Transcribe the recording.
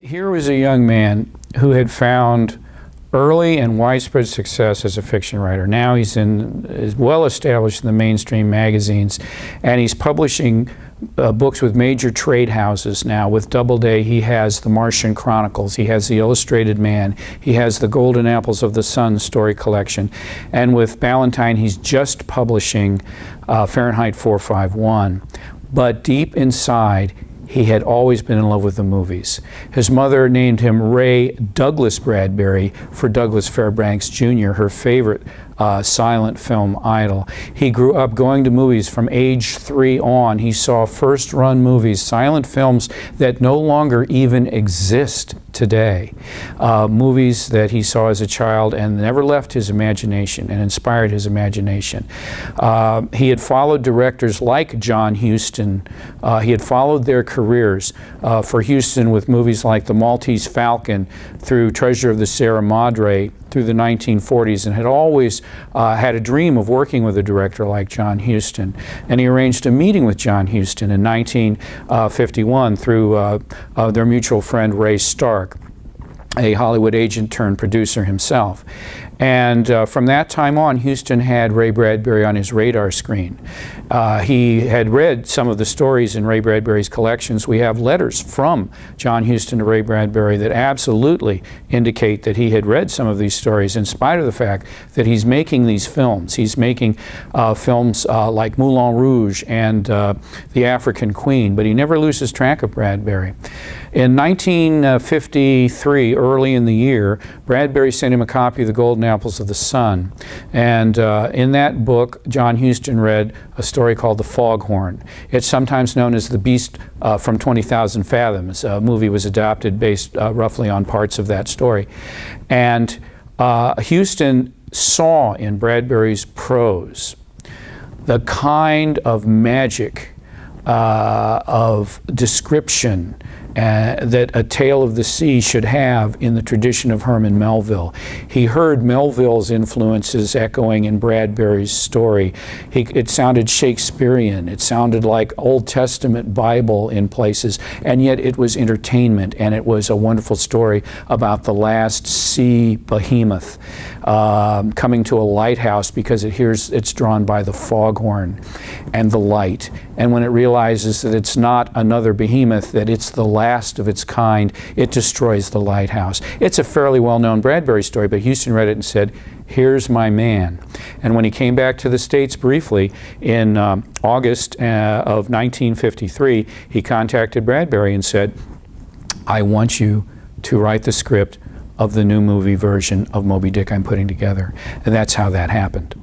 Here was a young man who had found early and widespread success as a fiction writer. Now is well established in the mainstream magazines, and he's publishing books with major trade houses now. With Doubleday, he has the Martian Chronicles, he has the Illustrated Man, he has the Golden Apples of the Sun story collection, and with Ballantine, he's just publishing Fahrenheit 451. But deep inside, he had always been in love with the movies. His mother named him Ray Douglas Bradbury for Douglas Fairbanks Jr., her favorite silent film idol. He grew up going to movies from age 3 on. He saw first-run movies, silent films that no longer even exist today. Movies that he saw as a child and never left his imagination and inspired his imagination. He had followed directors like John Huston. He had followed their careers. For Huston, with movies like The Maltese Falcon, through Treasure of the Sierra Madre, through the 1940s, and had always had a dream of working with a director like John Huston. And he arranged a meeting with John Huston in 1951 through their mutual friend Ray Stark, a Hollywood agent turned producer himself. And from that time on, Huston had Ray Bradbury on his radar screen. He had read some of the stories in Ray Bradbury's collections. We have letters from John Huston to Ray Bradbury that absolutely indicate that he had read some of these stories, in spite of the fact that he's making these films. He's making films like Moulin Rouge and The African Queen, but he never loses track of Bradbury. In 1953, early in the year, Bradbury sent him a copy of The Golden Apples of the Sun. And in that book, John Huston read a story called The Foghorn. It's sometimes known as The Beast from 20,000 Fathoms. A movie was adapted based roughly on parts of that story. And Huston saw in Bradbury's prose the kind of magic of description that A Tale of the Sea should have in the tradition of Herman Melville. He heard Melville's influences echoing in Bradbury's story. It sounded Shakespearean. It sounded like Old Testament Bible in places, and yet it was entertainment, and it was a wonderful story about the last sea behemoth coming to a lighthouse because it's drawn by the foghorn and the light. And when it realizes that it's not another behemoth, that it's the last of its kind, it destroys the lighthouse. It's a fairly well-known Bradbury story, but Huston read it and said, "Here's my man." And when he came back to the States briefly in August of 1953, he contacted Bradbury and said, "I want you to write the script of the new movie version of Moby-Dick I'm putting together." And that's how that happened.